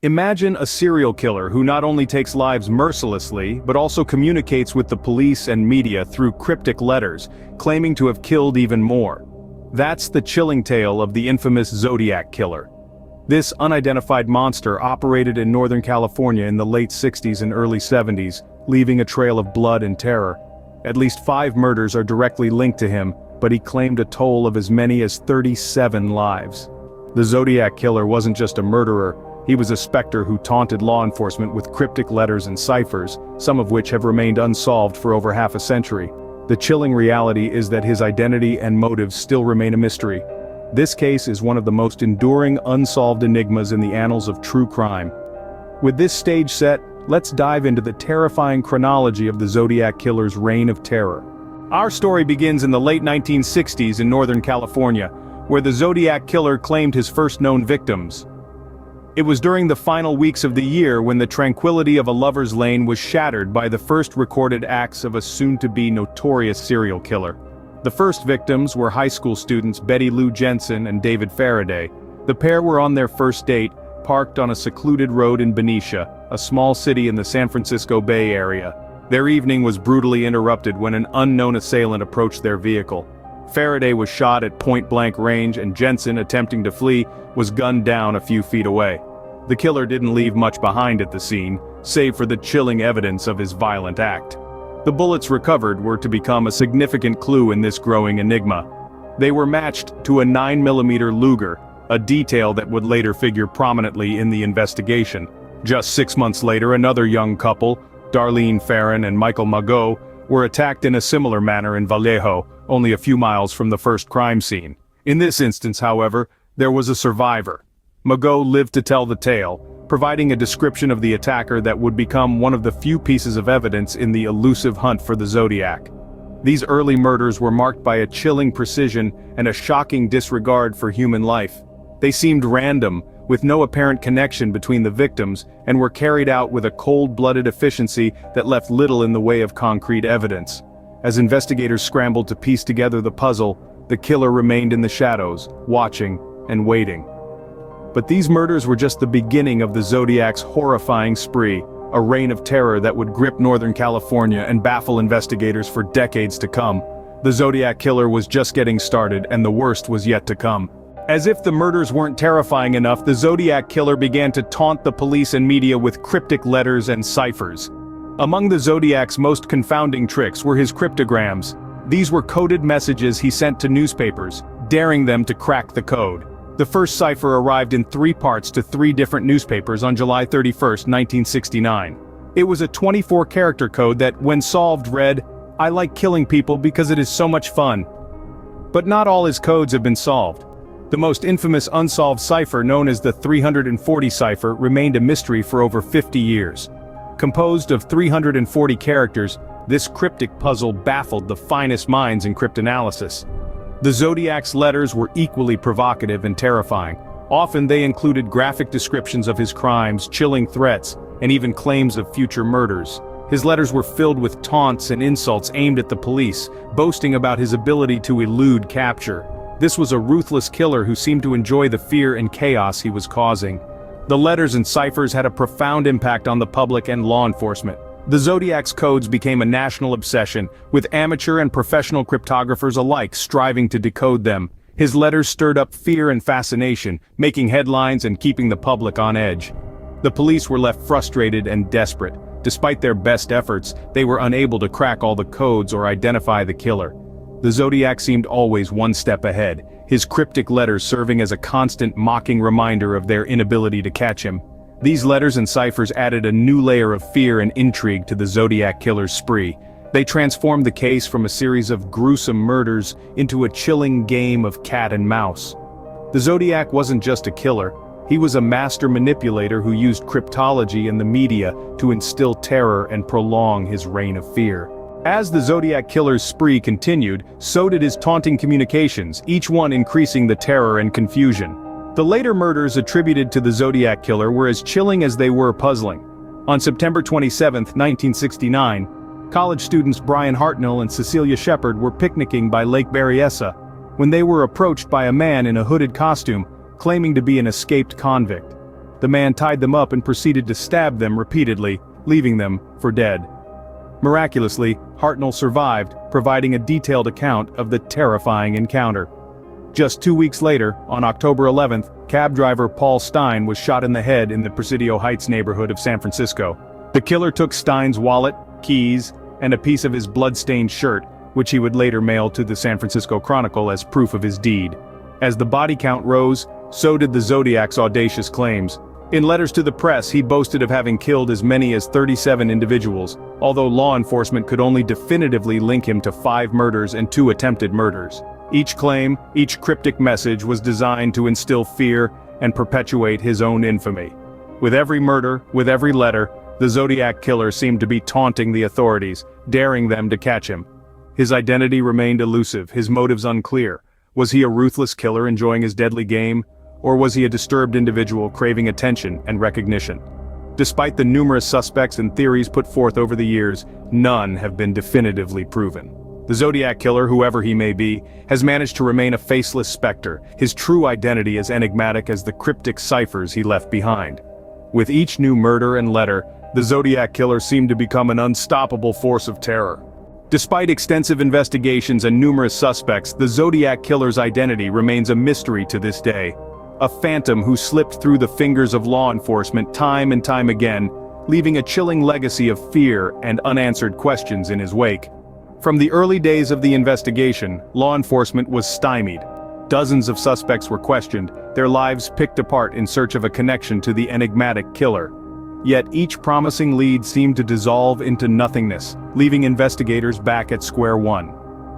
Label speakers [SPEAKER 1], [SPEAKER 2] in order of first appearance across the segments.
[SPEAKER 1] Imagine a serial killer who not only takes lives mercilessly, but also communicates with the police and media through cryptic letters, claiming to have killed even more. That's the chilling tale of the infamous Zodiac Killer. This unidentified monster operated in Northern California in the late 60s and early 70s, leaving a trail of blood and terror. At least 5 murders are directly linked to him, but he claimed a toll of as many as 37 lives. The Zodiac Killer wasn't just a murderer, he was a specter who taunted law enforcement with cryptic letters and ciphers, some of which have remained unsolved for over half a century. The chilling reality is that his identity and motives still remain a mystery. This case is one of the most enduring unsolved enigmas in the annals of true crime. With this stage set, let's dive into the terrifying chronology of the Zodiac Killer's reign of terror. Our story begins in the late 1960s in Northern California, where the Zodiac Killer claimed his first known victims. It was during the final weeks of the year when the tranquility of a lover's lane was shattered by the first recorded acts of a soon-to-be notorious serial killer. The first victims were high school students Betty Lou Jensen and David Faraday. The pair were on their first date, parked on a secluded road in Benicia, a small city in the San Francisco Bay Area. Their evening was brutally interrupted when an unknown assailant approached their vehicle. Faraday was shot at point-blank range, and Jensen, attempting to flee, was gunned down a few feet away. The killer didn't leave much behind at the scene, save for the chilling evidence of his violent act. The bullets recovered were to become a significant clue in this growing enigma. They were matched to a 9mm Luger, a detail that would later figure prominently in the investigation. Just 6 months later, another young couple, Darlene Farron and Michael Magot, were attacked in a similar manner in Vallejo, only a few miles from the first crime scene. In this instance, however, there was a survivor. Magot lived to tell the tale, providing a description of the attacker that would become one of the few pieces of evidence in the elusive hunt for the Zodiac. These early murders were marked by a chilling precision and a shocking disregard for human life. They seemed random, with no apparent connection between the victims, and were carried out with a cold-blooded efficiency that left little in the way of concrete evidence. As investigators scrambled to piece together the puzzle, the killer remained in the shadows, watching and waiting. But these murders were just the beginning of the Zodiac's horrifying spree, a reign of terror that would grip Northern California and baffle investigators for decades to come. The Zodiac Killer was just getting started, and the worst was yet to come. As if the murders weren't terrifying enough, the Zodiac Killer began to taunt the police and media with cryptic letters and ciphers. Among the Zodiac's most confounding tricks were his cryptograms. These were coded messages he sent to newspapers, daring them to crack the code. The first cipher arrived in 3 parts to 3 different newspapers on July 31, 1969. It was a 24-character code that, when solved, read, "I like killing people because it is so much fun." But not all his codes have been solved. The most infamous unsolved cipher, known as the 340 cipher, remained a mystery for over 50 years. Composed of 340 characters, this cryptic puzzle baffled the finest minds in cryptanalysis. The Zodiac's letters were equally provocative and terrifying. Often they included graphic descriptions of his crimes, chilling threats, and even claims of future murders. His letters were filled with taunts and insults aimed at the police, boasting about his ability to elude capture. This was a ruthless killer who seemed to enjoy the fear and chaos he was causing. The letters and ciphers had a profound impact on the public and law enforcement. The Zodiac's codes became a national obsession, with amateur and professional cryptographers alike striving to decode them. His letters stirred up fear and fascination, making headlines and keeping the public on edge. The police were left frustrated and desperate. Despite their best efforts, they were unable to crack all the codes or identify the killer. The Zodiac seemed always one step ahead, his cryptic letters serving as a constant mocking reminder of their inability to catch him. These letters and ciphers added a new layer of fear and intrigue to the Zodiac Killer's spree. They transformed the case from a series of gruesome murders into a chilling game of cat and mouse. The Zodiac wasn't just a killer, he was a master manipulator who used cryptology and the media to instill terror and prolong his reign of fear. As the Zodiac Killer's spree continued, so did his taunting communications, each one increasing the terror and confusion. The later murders attributed to the Zodiac Killer were as chilling as they were puzzling. On September 27, 1969, college students Brian Hartnell and Cecilia Shepard were picnicking by Lake Berryessa when they were approached by a man in a hooded costume, claiming to be an escaped convict. the man tied them up and proceeded to stab them repeatedly, leaving them for dead. Miraculously, Hartnell survived, providing a detailed account of the terrifying encounter. Just 2 weeks later, on October 11th, cab driver Paul Stein was shot in the head in the Presidio Heights neighborhood of San Francisco. The killer took Stein's wallet, keys, and a piece of his blood-stained shirt, which he would later mail to the San Francisco Chronicle as proof of his deed. As the body count rose, so did the Zodiac's audacious claims. In letters to the press, he boasted of having killed as many as 37 individuals, although law enforcement could only definitively link him to 5 murders and 2 attempted murders. Each claim, each cryptic message was designed to instill fear and perpetuate his own infamy. With every murder, with every letter, the Zodiac Killer seemed to be taunting the authorities, daring them to catch him. His identity remained elusive, his motives unclear. Was he a ruthless killer enjoying his deadly game? Or was he a disturbed individual craving attention and recognition? Despite the numerous suspects and theories put forth over the years, none have been definitively proven. The Zodiac Killer, whoever he may be, has managed to remain a faceless specter, his true identity as enigmatic as the cryptic ciphers he left behind. With each new murder and letter, the Zodiac Killer seemed to become an unstoppable force of terror. Despite extensive investigations and numerous suspects, the Zodiac Killer's identity remains a mystery to this day. A phantom who slipped through the fingers of law enforcement time and time again, leaving a chilling legacy of fear and unanswered questions in his wake. From the early days of the investigation, law enforcement was stymied. Dozens of suspects were questioned, their lives picked apart in search of a connection to the enigmatic killer. Yet each promising lead seemed to dissolve into nothingness, leaving investigators back at square one.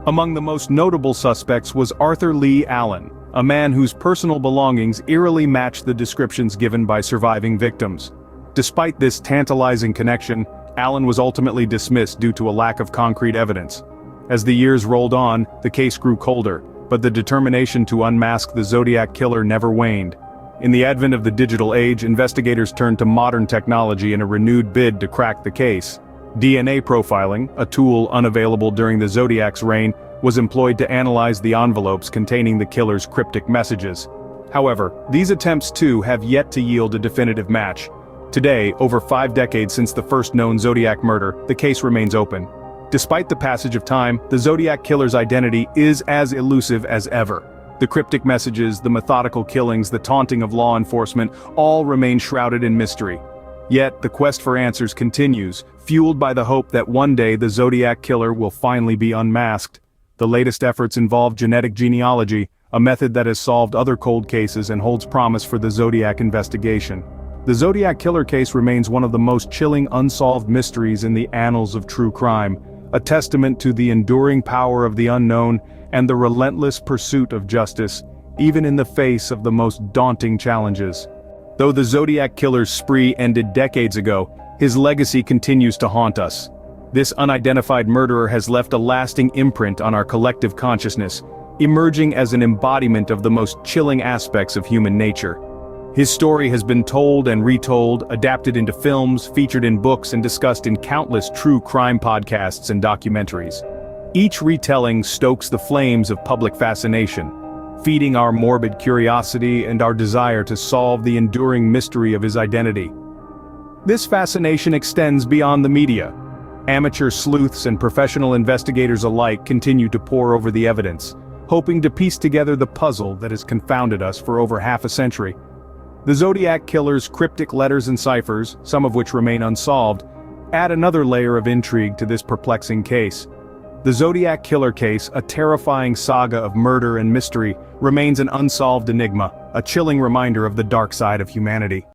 [SPEAKER 1] Among the most notable suspects was Arthur Lee Allen, a man whose personal belongings eerily matched the descriptions given by surviving victims. Despite this tantalizing connection, Allen was ultimately dismissed due to a lack of concrete evidence. As the years rolled on, the case grew colder, but the determination to unmask the Zodiac Killer never waned. In the advent of the digital age, investigators turned to modern technology in a renewed bid to crack the case. DNA profiling, a tool unavailable during the Zodiac's reign, was employed to analyze the envelopes containing the killer's cryptic messages. However, these attempts too have yet to yield a definitive match. Today, over 5 decades since the first known Zodiac murder, the case remains open. Despite the passage of time, the Zodiac Killer's identity is as elusive as ever. The cryptic messages, the methodical killings, the taunting of law enforcement, all remain shrouded in mystery. Yet, the quest for answers continues, fueled by the hope that one day the Zodiac Killer will finally be unmasked. The latest efforts involve genetic genealogy, a method that has solved other cold cases and holds promise for the Zodiac investigation. The Zodiac Killer case remains one of the most chilling unsolved mysteries in the annals of true crime, a testament to the enduring power of the unknown and the relentless pursuit of justice, even in the face of the most daunting challenges. Though the Zodiac Killer's spree ended decades ago, his legacy continues to haunt us. This unidentified murderer has left a lasting imprint on our collective consciousness, emerging as an embodiment of the most chilling aspects of human nature. His story has been told and retold, adapted into films, featured in books, and discussed in countless true crime podcasts and documentaries. Each retelling stokes the flames of public fascination, feeding our morbid curiosity and our desire to solve the enduring mystery of his identity. This fascination extends beyond the media. Amateur sleuths and professional investigators alike continue to pore over the evidence, hoping to piece together the puzzle that has confounded us for over half a century. The Zodiac Killer's cryptic letters and ciphers, some of which remain unsolved, add another layer of intrigue to this perplexing case. The Zodiac Killer case, a terrifying saga of murder and mystery, remains an unsolved enigma, a chilling reminder of the dark side of humanity.